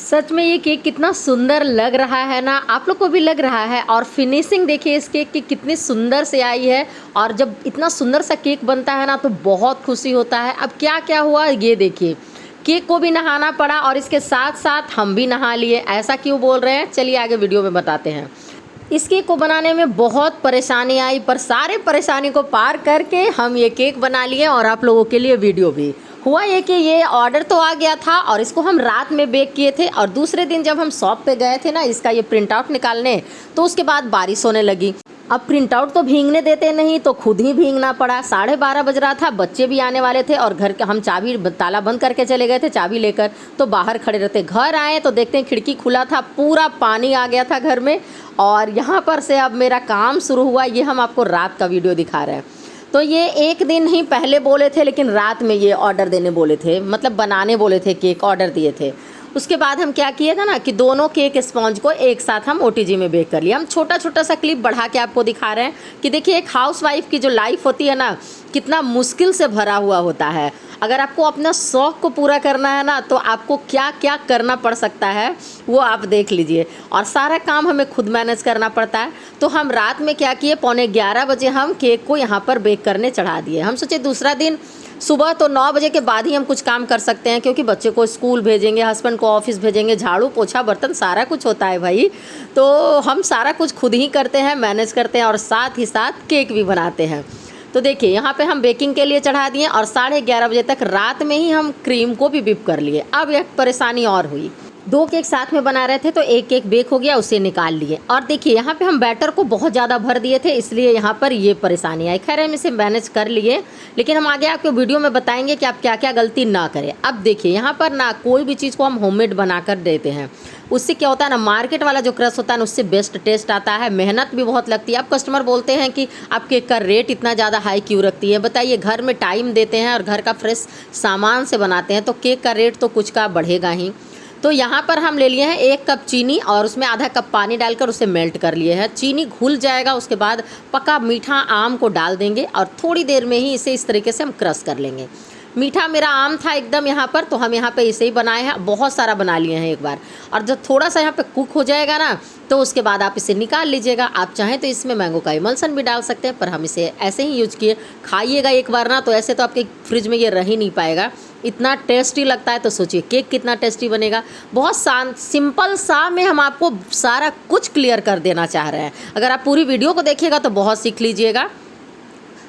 सच में ये केक कितना सुंदर लग रहा है ना, आप लोग को भी लग रहा है। और फिनिशिंग देखिए इस केक की कितनी सुंदर से आई है। और जब इतना सुंदर सा केक बनता है ना तो बहुत खुशी होता है। अब क्या क्या हुआ ये देखिए, केक को भी नहाना पड़ा और इसके साथ साथ हम भी नहा लिए। ऐसा क्यों बोल रहे हैं, चलिए आगे वीडियो में बताते हैं। इस केक को बनाने में बहुत परेशानी आई, पर सारे परेशानी को पार करके हम ये केक बना लिए और आप लोगों के लिए वीडियो भी। हुआ ये कि ये ऑर्डर तो आ गया था और इसको हम रात में बेक किए थे, और दूसरे दिन जब हम शॉप पे गए थे ना इसका ये प्रिंट आउट निकालने, तो उसके बाद बारिश होने लगी। अब प्रिंट आउट तो भीगने देते नहीं, तो खुद ही भीगना पड़ा। 12:30 बज रहा था, बच्चे भी आने वाले थे और घर के हम चाबी ताला बंद करके चले गए थे चाबी लेकर, तो बाहर खड़े रहते। घर आए तो देखते हैं खिड़की खुला था, पूरा पानी आ गया था घर में। और यहाँ पर से अब मेरा काम शुरू हुआ। ये हम आपको रात का वीडियो दिखा रहे हैं। तो ये एक दिन ही पहले बोले थे, लेकिन रात में ये ऑर्डर देने बोले थे, मतलब बनाने बोले थे, केक ऑर्डर दिए थे। उसके बाद हम क्या किए थे ना कि दोनों केक स्पॉन्ज को एक साथ हम ओटीजी में बेक कर लिया। हम छोटा छोटा सा क्लिप बढ़ा के आपको दिखा रहे हैं कि देखिए एक हाउसवाइफ की जो लाइफ होती है ना, कितना मुश्किल से भरा हुआ होता है। अगर आपको अपना शौक़ को पूरा करना है ना, तो आपको क्या क्या करना पड़ सकता है वो आप देख लीजिए। और सारा काम हमें खुद मैनेज करना पड़ता है। तो हम रात में क्या किए, 11:15 बजे हम केक को यहाँ पर बेक करने चढ़ा दिए। हम सोचे दूसरा दिन सुबह तो 9 बजे के बाद ही हम कुछ काम कर सकते हैं, क्योंकि बच्चे को स्कूल भेजेंगे, हस्बैंड को ऑफिस भेजेंगे, झाड़ू पोछा बर्तन सारा कुछ होता है भाई। तो हम सारा कुछ खुद ही करते हैं, मैनेज करते हैं और साथ ही साथ केक भी बनाते हैं। तो देखिए यहाँ पे हम बेकिंग के लिए चढ़ा दिए और 11:30 बजे तक रात में ही हम क्रीम को भी विप कर लिए। अब एक परेशानी और हुई, 2 केक साथ में बना रहे थे तो एक केक बेक हो गया, उसे निकाल लिए। और देखिए यहाँ पे हम बैटर को बहुत ज़्यादा भर दिए थे, इसलिए यहाँ पर ये परेशानी आई। खैर हम इसे मैनेज कर लिए, लेकिन हम आगे आपको वीडियो में बताएंगे कि आप क्या क्या गलती ना करें। अब देखिए यहाँ पर ना कोई भी चीज़ को हम होममेड बना कर देते हैं, उससे क्या होता है ना, मार्केट वाला जो क्रश होता है ना उससे बेस्ट टेस्ट आता है, मेहनत भी बहुत लगती है। अब कस्टमर बोलते हैं कि आप केक का रेट इतना ज़्यादा हाई क्यों रखती है, बताइए। घर में टाइम देते हैं और घर का फ्रेश सामान से बनाते हैं तो केक का रेट तो कुछ का बढ़ेगा ही। तो यहाँ पर हम ले लिए हैं 1 कप चीनी और उसमें आधा कप पानी डालकर उसे मेल्ट कर लिए हैं। चीनी घुल जाएगा, उसके बाद पका मीठा आम को डाल देंगे और थोड़ी देर में ही इसे इस तरीके से हम क्रश कर लेंगे। मीठा मेरा आम था एकदम यहाँ पर, तो हम यहाँ पे इसे ही बनाए हैं, बहुत सारा बना लिए हैं एक बार। और जब थोड़ा सा यहाँ पे कुक हो जाएगा ना, तो उसके बाद आप इसे निकाल लीजिएगा। आप चाहें तो इसमें मैंगो का इमल्सन भी डाल सकते हैं, पर हम इसे ऐसे ही यूज किए। खाइएगा एक बार ना, तो ऐसे तो आपके फ्रिज में ये रह ही नहीं पाएगा, इतना टेस्टी लगता है। तो सोचिए केक कितना टेस्टी बनेगा। बहुत सिंपल सा में हम आपको सारा कुछ क्लियर कर देना चाह रहे हैं। अगर आप पूरी वीडियो को देखिएगा तो बहुत सीख लीजिएगा।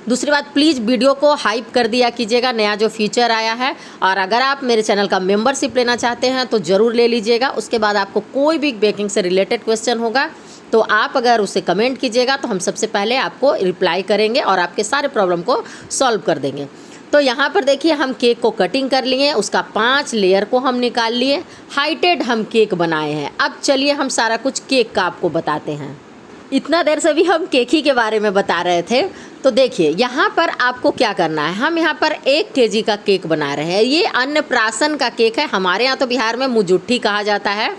दूसरी बात, प्लीज़ वीडियो को हाइप कर दिया कीजिएगा, नया जो फीचर आया है। और अगर आप मेरे चैनल का मेंबरशिप लेना चाहते हैं तो ज़रूर ले लीजिएगा। उसके बाद आपको कोई भी बेकिंग से रिलेटेड क्वेश्चन होगा तो आप अगर उसे कमेंट कीजिएगा तो हम सबसे पहले आपको रिप्लाई करेंगे और आपके सारे प्रॉब्लम को सॉल्व कर देंगे। तो यहाँ पर देखिए हम केक को कटिंग कर लिए, उसका 5 लेयर को हम निकाल लिए। हाइटेड हम केक बनाए हैं। अब चलिए हम सारा कुछ केक का आपको बताते हैं। इतना देर से भी हम केक ही के बारे में बता रहे थे। तो देखिए यहाँ पर आपको क्या करना है, हम यहाँ पर 1 केजी का केक बना रहे हैं। ये अन्नप्राशन का केक है, हमारे यहाँ तो बिहार में मुजुट्ठी कहा जाता है।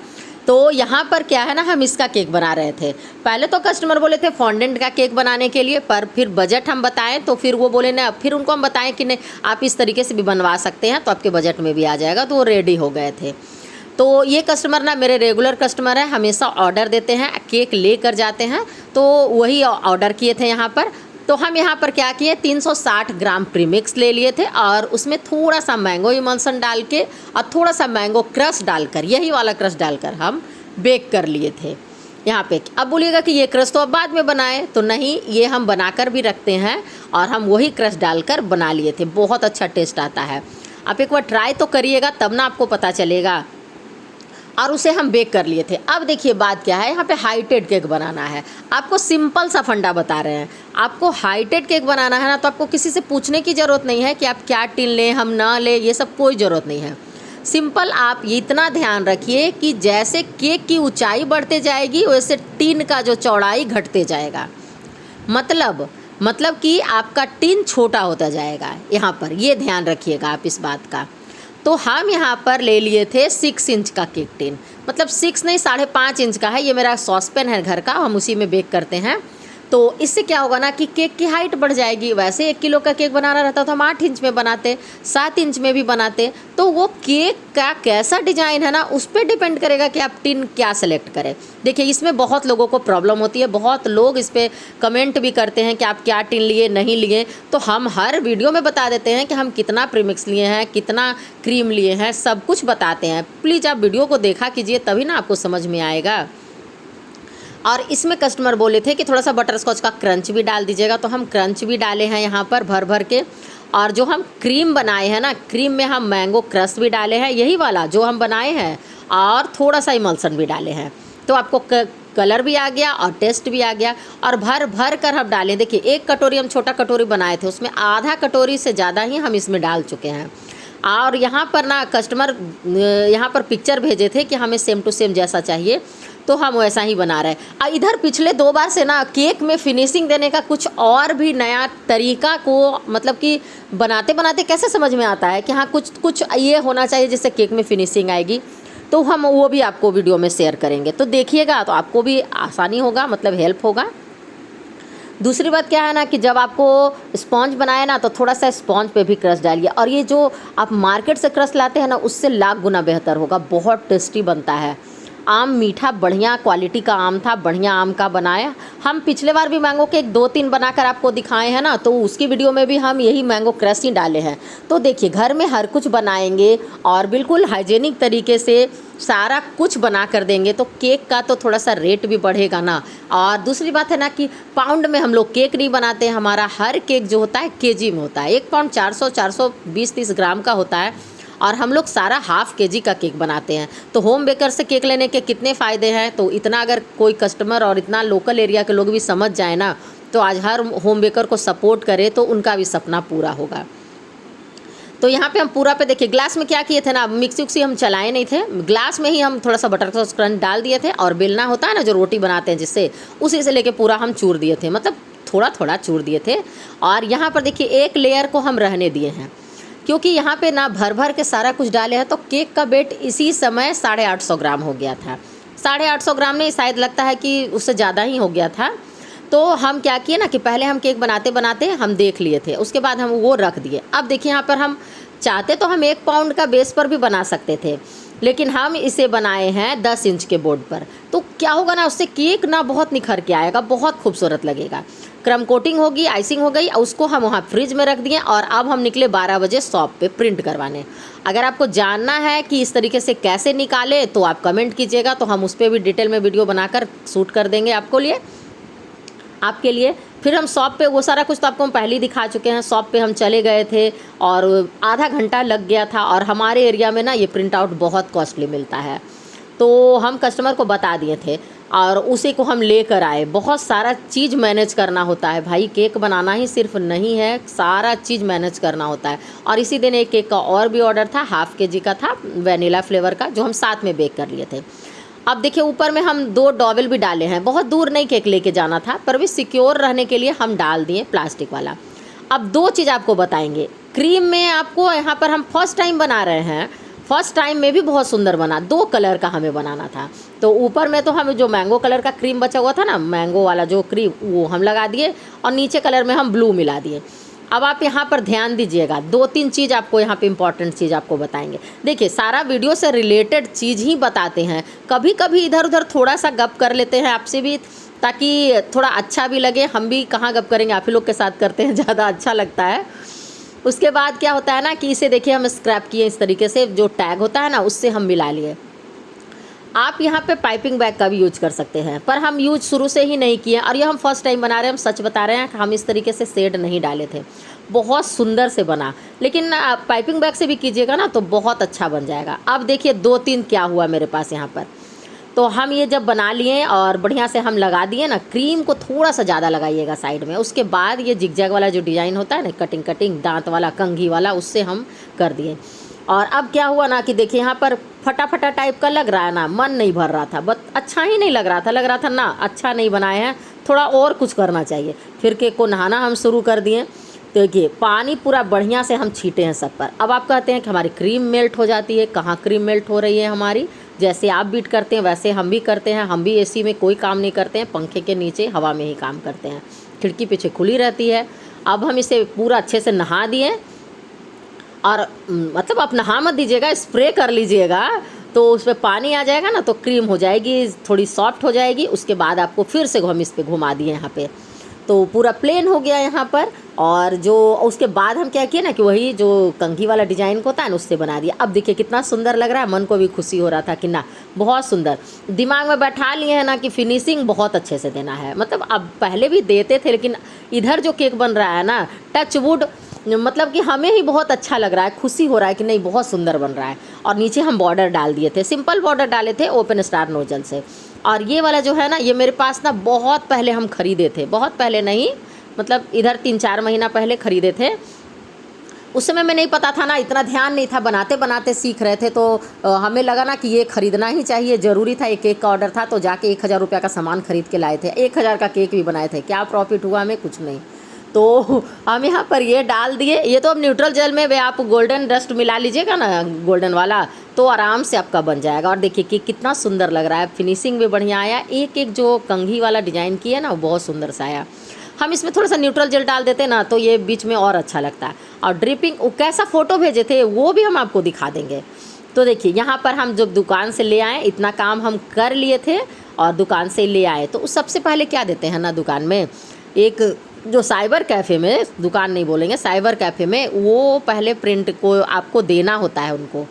तो यहाँ पर क्या है ना, हम इसका केक बना रहे थे। पहले तो कस्टमर बोले थे फॉन्डेंट का केक बनाने के लिए, पर फिर बजट हम बताएं तो फिर वो बोले ना, फिर उनको हम बताएं कि नहीं आप इस तरीके से भी बनवा सकते हैं तो आपके बजट में भी आ जाएगा, तो वो रेडी हो गए थे। तो ये कस्टमर ना मेरे रेगुलर कस्टमर है, हमेशा ऑर्डर देते हैं, केक लेकर जाते हैं, तो वही ऑर्डर किए थे यहाँ पर। तो हम यहाँ पर क्या किए, 360 ग्राम प्रीमिक्स ले लिए थे और उसमें थोड़ा सा मैंगो इमल्सन डाल के और थोड़ा सा मैंगो क्रश डालकर, यही वाला क्रश डालकर हम बेक कर लिए थे यहाँ पे। अब बोलिएगा कि ये क्रश तो अब बाद में बनाए, तो नहीं, ये हम बनाकर भी रखते हैं और हम वही क्रश डालकर बना लिए थे। बहुत अच्छा टेस्ट आता है, आप एक बार ट्राई तो करिएगा तब ना आपको पता चलेगा। और उसे हम बेक कर लिए थे। अब देखिए बात क्या है, यहाँ पे हाइटेड केक बनाना है। आपको सिंपल सा फंडा बता रहे हैं, आपको हाइटेड केक बनाना है ना, तो आपको किसी से पूछने की ज़रूरत नहीं है कि आप क्या टिन लें हम ना लें, ये सब कोई ज़रूरत नहीं है। सिंपल आप इतना ध्यान रखिए कि जैसे केक की ऊंचाई बढ़ते जाएगी वैसे टिन का जो चौड़ाई घटते जाएगा। मतलब कि आपका टिन छोटा होता जाएगा। यहाँ पर ये ध्यान रखिएगा आप इस बात का। तो हम यहाँ पर ले लिए थे 6 इंच का केक टिन, मतलब 6 नहीं 5.5 इंच का है। ये मेरा सॉसपेन है घर का, हम उसी में बेक करते हैं। तो इससे क्या होगा ना कि केक की हाइट बढ़ जाएगी। वैसे 1 किलो का केक बनाना रहता तो हम 8 इंच में बनाते, 7 इंच में भी बनाते। तो वो केक का कैसा डिज़ाइन है ना, उस पर डिपेंड करेगा कि आप टिन क्या सेलेक्ट करें। देखिए इसमें बहुत लोगों को प्रॉब्लम होती है, बहुत लोग इस पर कमेंट भी करते हैं कि आप क्या टिन लिए नहीं लिए। तो हम हर वीडियो में बता देते हैं कि हम कितना प्रीमिक्स लिए हैं, कितना क्रीम लिए हैं, सब कुछ बताते हैं। प्लीज़ आप वीडियो को देखा कीजिए, तभी ना आपको समझ में आएगा। और इसमें कस्टमर बोले थे कि थोड़ा सा बटर स्कॉच का क्रंच भी डाल दीजिएगा, तो हम क्रंच भी डाले हैं यहाँ पर भर भर के। और जो हम क्रीम बनाए हैं ना, क्रीम में हम मैंगो क्रश भी डाले हैं, यही वाला जो हम बनाए हैं, और थोड़ा सा इमल्सन भी डाले हैं। तो आपको कलर भी आ गया और टेस्ट भी आ गया। और भर भर कर हम डालें। देखिए 1 कटोरी हम छोटा कटोरी बनाए थे, उसमें आधा कटोरी से ज़्यादा ही हम इसमें डाल चुके हैं। और यहाँ पर ना कस्टमर यहाँ पर पिक्चर भेजे थे कि हमें सेम टू सेम जैसा चाहिए, तो हम वैसा ही बना रहे हैं। इधर पिछले 2 बार से ना केक में फिनिशिंग देने का कुछ और भी नया तरीका को, मतलब कि बनाते बनाते कैसे समझ में आता है कि हाँ कुछ ये होना चाहिए जिससे केक में फिनिशिंग आएगी। तो हम वो भी आपको वीडियो में शेयर करेंगे, तो देखिएगा, तो आपको भी आसानी होगा, मतलब हेल्प होगा। दूसरी बात क्या है ना कि जब आपको स्पॉन्ज बनाए ना, तो थोड़ा सा स्पॉन्ज पे भी क्रश डालिए। और ये जो आप मार्केट से क्रश लाते हैं ना, उससे लाख गुना बेहतर होगा, बहुत टेस्टी बनता है। आम मीठा, बढ़िया क्वालिटी का आम था, बढ़िया आम का बनाया। हम पिछले बार भी मैंगो केक 2-3 बनाकर आपको दिखाए हैं ना, तो उसकी वीडियो में भी हम यही मैंगो क्रश ही डाले हैं। तो देखिए घर में हर कुछ बनाएंगे और बिल्कुल हाइजेनिक तरीके से सारा कुछ बना कर देंगे, तो केक का तो थोड़ा सा रेट भी बढ़ेगा ना। और दूसरी बात है ना कि पाउंड में हम लोग केक नहीं बनाते हैं, हमारा हर केक जो होता है केजी में होता है। 1 पाउंड 420-430 ग्राम का होता है, और हम लोग सारा हाफ केजी का केक बनाते हैं। तो होम बेकर से केक लेने के कितने फ़ायदे हैं, तो इतना अगर कोई कस्टमर और इतना लोकल एरिया के लोग भी समझ जाए ना, तो आज हर होम बेकर को सपोर्ट करे तो उनका भी सपना पूरा होगा। तो यहाँ पे हम पूरा पे देखिए ग्लास में क्या किए थे ना, मिक्सी उक्सी हम चलाए नहीं थे, ग्लास में ही हम थोड़ा सा बटर स्कॉच क्रंच डाल दिए थे। और बेलना होता है ना जो रोटी बनाते हैं जिससे, उसी से लेके पूरा हम चूर दिए थे, मतलब थोड़ा थोड़ा चूर दिए थे। और यहाँ पर देखिए 1 लेयर को हम रहने दिए हैं, क्योंकि यहाँ पे ना भर भर के सारा कुछ डाले हैं। तो केक का वेट इसी समय 850 ग्राम हो गया था। 850 ग्राम नहीं, शायद लगता है कि उससे ज़्यादा ही हो गया था। तो हम क्या किए ना कि पहले हम केक बनाते बनाते हम देख लिए थे, उसके बाद हम वो रख दिए। अब देखिए यहाँ पर हम चाहते तो हम 1 पाउंड का बेस पर भी बना सकते थे, लेकिन हम इसे बनाए हैं 10 इंच के बोर्ड पर। तो क्या होगा ना, उससे केक ना बहुत निखर के आएगा, बहुत खूबसूरत लगेगा। क्रम कोटिंग होगी, आइसिंग हो गई, उसको हम वहाँ फ्रिज में रख दिए। और अब हम निकले 12 बजे शॉप पे प्रिंट करवाने। अगर आपको जानना है कि इस तरीके से कैसे निकाले, तो आप कमेंट कीजिएगा, तो हम उस पर भी डिटेल में वीडियो बनाकर शूट कर देंगे आपके लिए। फिर हम शॉप पे वो सारा कुछ तो आपको हम पहले ही दिखा चुके हैं। शॉप पे हम चले गए थे और आधा घंटा लग गया था। और हमारे एरिया में ना ये प्रिंट आउट बहुत कॉस्टली मिलता है, तो हम कस्टमर को बता दिए थे और उसी को हम लेकर आए। बहुत सारा चीज़ मैनेज करना होता है भाई, केक बनाना ही सिर्फ नहीं है, सारा चीज़ मैनेज करना होता है। और इसी दिन एक केक का और भी ऑर्डर था, हाफ केजी का था, वैनिला फ्लेवर का, जो हम साथ में बेक कर लिए थे। अब देखिए ऊपर में हम 2 डॉवेल भी डाले हैं, बहुत दूर नहीं केक लेके जाना था, पर भी सिक्योर रहने के लिए हम डाल दिए प्लास्टिक वाला। अब 2 चीज़ आपको बताएंगे। क्रीम में आपको यहाँ पर हम फर्स्ट टाइम बना रहे हैं, फर्स्ट टाइम में भी बहुत सुंदर बना। 2 कलर का हमें बनाना था, तो ऊपर में तो हमें जो मैंगो कलर का क्रीम बचा हुआ था ना, मैंगो वाला जो क्रीम, वो हम लगा दिए, और नीचे कलर में हम ब्लू मिला दिए। अब आप यहाँ पर ध्यान दीजिएगा, 2-3 चीज़ आपको यहाँ पे इम्पॉर्टेंट चीज़ आपको बताएंगे। देखिए सारा वीडियो से रिलेटेड चीज़ ही बताते हैं, कभी कभी इधर उधर थोड़ा सा गप कर लेते हैं आपसे भी, ताकि थोड़ा अच्छा भी लगे। हम भी कहाँ गप करेंगे, आप ही लोग के साथ करते हैं, ज़्यादा अच्छा लगता है। उसके बाद क्या होता है ना कि इसे देखिए हम स्क्रैप किए इस तरीके से, जो टैग होता है ना उससे हम मिला लिए। आप यहाँ पे पाइपिंग बैग का भी यूज कर सकते हैं, पर हम यूज शुरू से ही नहीं किए, और ये हम फर्स्ट टाइम बना रहे हैं। हम सच बता रहे हैं कि हम इस तरीके से शेड नहीं डाले थे, बहुत सुंदर से बना। लेकिन आप पाइपिंग बैग से भी कीजिएगा ना तो बहुत अच्छा बन जाएगा। अब देखिए 2-3 क्या हुआ मेरे पास यहाँ पर। तो हम ये जब बना लिए और बढ़िया से हम लगा दिए ना, क्रीम को थोड़ा सा ज़्यादा लगाइएगा साइड में। उसके बाद ये जिगजैग वाला जो डिज़ाइन होता है ना, कटिंग दांत वाला, कंघी वाला, उससे हम कर दिए। और अब क्या हुआ ना कि देखिए यहाँ पर फटा फटा टाइप का लग रहा है ना, मन नहीं भर रहा था, बस अच्छा ही नहीं लग रहा था ना, अच्छा नहीं बनाए हैं, थोड़ा और कुछ करना चाहिए। फिर केक को नहाना हम शुरू कर दिए। तो देखिए पानी पूरा बढ़िया से हम छीटे हैं सब पर। अब आप कहते हैं कि हमारी क्रीम मेल्ट हो जाती है, कहाँ क्रीम मेल्ट हो रही है हमारी, जैसे आप बीट करते हैं वैसे हम भी करते हैं। हम भी एसी में कोई काम नहीं करते हैं, पंखे के नीचे हवा में ही काम करते हैं। खिड़की पीछे खुली रहती है। अब हम इसे पूरा अच्छे से नहा दिए, और मतलब आप नहा मत दीजिएगा, स्प्रे कर लीजिएगा, तो उस पर पानी आ जाएगा ना तो क्रीम हो जाएगी, थोड़ी सॉफ्ट हो जाएगी। उसके बाद आपको फिर से हम इस पर घुमा दिए यहाँ पे, तो पूरा प्लेन हो गया यहाँ पर। और जो उसके बाद हम क्या किए ना कि वही जो कंघी वाला डिजाइन को होता है ना उससे बना दिया। अब देखिए कितना सुंदर लग रहा है, मन को भी खुशी हो रहा था कि ना बहुत सुंदर। दिमाग में बैठा लिए हैं ना कि फिनिशिंग बहुत अच्छे से देना है। मतलब अब पहले भी देते थे, लेकिन इधर जो केक बन रहा है ना, टच वुड, मतलब कि हमें ही बहुत अच्छा लग रहा है, खुशी हो रहा है कि नहीं बहुत सुंदर बन रहा है। और नीचे हम बॉर्डर डाल दिए थे, सिंपल बॉर्डर डाले थे ओपन स्टार नोजल से। और ये वाला जो है ना, ये मेरे पास ना बहुत पहले हम खरीदे थे, बहुत पहले नहीं, मतलब इधर 3-4 महीना पहले खरीदे थे। उस समय में नहीं पता था ना, इतना ध्यान नहीं था, बनाते बनाते सीख रहे थे, तो हमें लगा ना कि ये ख़रीदना ही चाहिए, ज़रूरी था। एक केक का ऑर्डर था तो जाके 1000 रुपये का सामान खरीद के लाए थे, 1000 का केक भी बनाए थे। क्या प्रॉफिट हुआ हमें? कुछ नहीं। तो हम यहाँ पर ये डाल दिए। ये तो अब न्यूट्रल जेल में वे आप गोल्डन डस्ट मिला लीजिएगा ना, गोल्डन वाला, तो आराम से आपका बन जाएगा। और देखिए कि कितना सुंदर लग रहा है, फिनिशिंग भी बढ़िया आया। एक एक जो कंघी वाला डिज़ाइन किया ना वो बहुत सुंदर सा आया। हम इसमें थोड़ा सा न्यूट्रल जेल डाल देते ना तो ये बीच में और अच्छा लगता है। और ड्रिपिंग कैसा फ़ोटो भेजे थे वो भी हम आपको दिखा देंगे। तो देखिए यहाँ पर हम जब दुकान से ले आए, इतना काम हम कर लिए थे और दुकान से ले आए, तो उस सबसे पहले क्या देते हैं ना दुकान में, एक जो साइबर कैफ़े में, दुकान नहीं बोलेंगे, साइबर कैफ़े में, वो पहले प्रिंट को आपको देना होता है उनको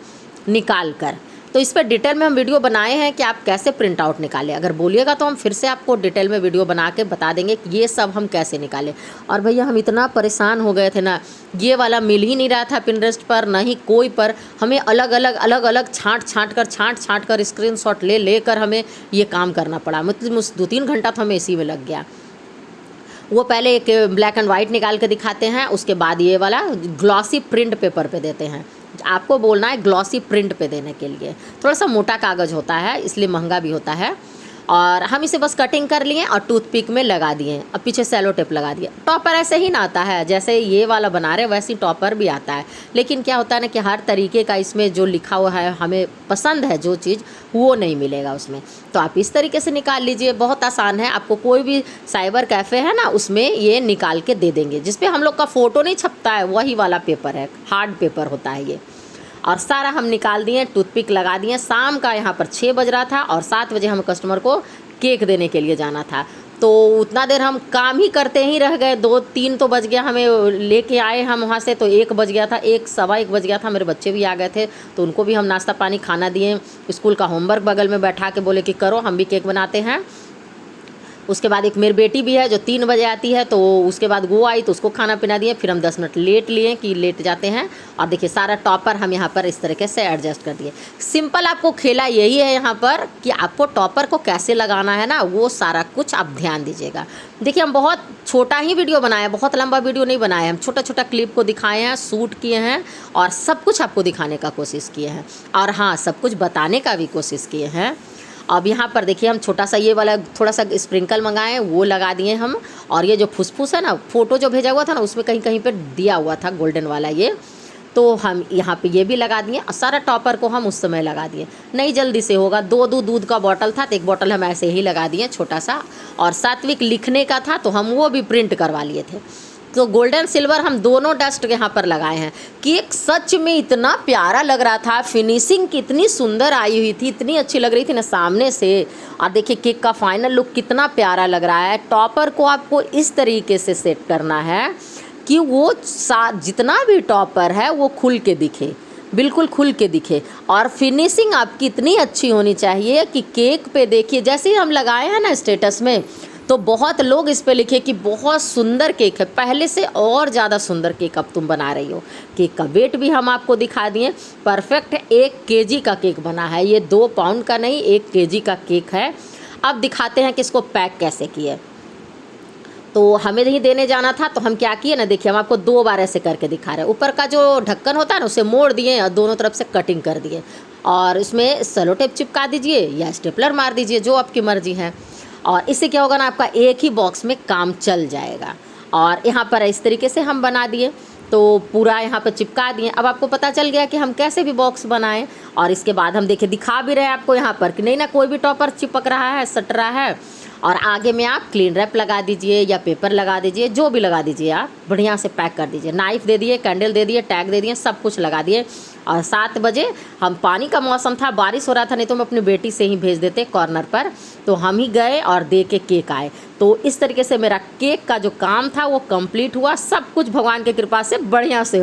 निकाल कर। तो इस पर डिटेल में हम वीडियो बनाए हैं कि आप कैसे प्रिंट आउट निकालें। अगर बोलिएगा तो हम फिर से आपको डिटेल में वीडियो बना के बता देंगे कि ये सब हम कैसे निकालें। और भैया हम इतना परेशान हो गए थे ना, ये वाला मिल ही नहीं रहा था पिंटरेस्ट पर, ना ही कोई पर। हमें अलग अलग छांट कर स्क्रीनशॉट ले कर हमें ये काम करना पड़ा। मतलब 2-3 घंटा तो हमें इसी में लग गया। वो पहले एक ब्लैक एंड वाइट निकाल के दिखाते हैं, उसके बाद ये वाला ग्लॉसी प्रिंट पेपर पे देते हैं। आपको बोलना है ग्लॉसी प्रिंट पे देने के लिए। थोड़ा सा मोटा कागज़ होता है, इसलिए महंगा भी होता है। और हम इसे बस कटिंग कर लिए और टूथपिक में लगा दिए। अब पीछे सेलो टेप लगा दिया। टॉपर ऐसे ही ना आता है, जैसे ये वाला बना रहे वैसे ही टॉपर भी आता है, लेकिन क्या होता है ना कि हर तरीके का इसमें जो लिखा हुआ है, हमें पसंद है जो चीज़, वो नहीं मिलेगा उसमें। तो आप इस तरीके से निकाल लीजिए, बहुत आसान है। आपको कोई भी साइबर कैफ़े है ना, उसमें ये निकाल के दे देंगे। जिस पे हम लोग का फ़ोटो नहीं छपता है वही वाला पेपर है, हार्ड पेपर होता है ये। और सारा हम निकाल दिए, टूथपिक लगा दिए। शाम का यहाँ पर 6 बज रहा था और 7 बजे हम कस्टमर को केक देने के लिए जाना था। तो उतना देर हम काम ही करते ही रह गए। 2-3 तो बज गया, हमें लेके आए हम वहाँ से तो 1 बज गया था, 1-1:15 बज गया था। मेरे बच्चे भी आ गए थे तो उनको भी हम नाश्ता पानी खाना दिए। स्कूल का होमवर्क बगल में बैठा के बोले कि करो, हम भी केक बनाते हैं। उसके बाद एक मेरी बेटी भी है जो 3 बजे आती है, तो उसके बाद वो आई तो उसको खाना पीना दिए। फिर हम 10 मिनट लेट लिए कि लेट जाते हैं। और देखिए सारा टॉपर हम यहाँ पर इस तरीके से एडजस्ट कर दिए। सिंपल आपको खेला यही है यहाँ पर कि आपको टॉपर को कैसे लगाना है ना, वो सारा कुछ आप ध्यान दीजिएगा। देखिए हम बहुत छोटा ही वीडियो बनाए, बहुत लंबा वीडियो नहीं बनाए। हम छोटा छोटा क्लिप को दिखाए हैं, शूट किए हैं और सब कुछ आपको दिखाने का कोशिश किए हैं। और हाँ, सब कुछ बताने का भी कोशिश किए हैं। अब यहाँ पर देखिए हम छोटा सा ये वाला थोड़ा सा स्प्रिंकल मंगाए, वो लगा दिए हम। और ये जो फुसफुस है ना, फ़ोटो जो भेजा हुआ था ना, उसमें कहीं कहीं पे दिया हुआ था गोल्डन वाला ये, तो हम यहाँ पे ये भी लगा दिए। और सारा टॉपर को हम उस समय लगा दिए, नहीं जल्दी से होगा। 2 दूध का बॉटल था तो 1 बॉटल हम ऐसे ही लगा दिए छोटा सा। और सात्विक लिखने का था तो हम वो भी प्रिंट करवा लिए थे। तो गोल्डन सिल्वर हम दोनों डस्ट यहाँ पर लगाए हैं। केक सच में इतना प्यारा लग रहा था, फिनिशिंग कितनी सुंदर आई हुई थी, इतनी अच्छी लग रही थी ना सामने से। और देखिए केक का फाइनल लुक कितना प्यारा लग रहा है। टॉपर को आपको इस तरीके से सेट करना है कि वो जितना भी टॉपर है वो खुल के दिखे, बिल्कुल खुल के दिखे। और फिनिशिंग आपकी इतनी अच्छी होनी चाहिए कि केक पे देखिए, जैसे ही हम लगाए हैं ना स्टेटस में, तो बहुत लोग इस पे लिखे कि बहुत सुंदर केक है, पहले से और ज़्यादा सुंदर केक अब तुम बना रही हो। केक का वेट भी हम आपको दिखा दिए, परफेक्ट 1 केजी का केक बना है। ये 2 पाउंड का नहीं, 1 केजी का केक है। अब दिखाते हैं कि इसको पैक कैसे किए। तो हमें नहीं देने जाना था तो हम क्या किए ना, देखिए हम आपको 2 बार ऐसे करके दिखा रहे हैं। ऊपर का जो ढक्कन होता है ना, उसे मोड़ दिए और दोनों तरफ से कटिंग कर दिए। और इसमें सेलो टेप चिपका दीजिए या स्टेपलर मार दीजिए, जो आपकी मर्जी है। और इससे क्या होगा ना, आपका एक ही बॉक्स में काम चल जाएगा। और यहाँ पर इस तरीके से हम बना दिए। तो पूरा यहाँ पे चिपका दिए। अब आपको पता चल गया कि हम कैसे भी बॉक्स बनाएं। और इसके बाद हम देखिए दिखा भी रहे हैं आपको यहाँ पर कि नहीं ना कोई भी टॉपर चिपक रहा है, सट रहा है। और आगे में आप क्लीन रैप लगा दीजिए या पेपर लगा दीजिए, जो भी लगा दीजिए, आप बढ़िया से पैक कर दीजिए। नाइफ दे दिए, कैंडल दे दिए, टैग दे दिए, सब कुछ लगा दिए। और 7 बजे हम पानी का मौसम था, बारिश हो रहा था, नहीं तो हम अपनी बेटी से ही भेज देते कॉर्नर पर। तो हम ही गए और दे के केक आए। तो इस तरीके से मेरा केक का जो काम था वो कंप्लीट हुआ। सब कुछ भगवान की कृपा से बढ़िया से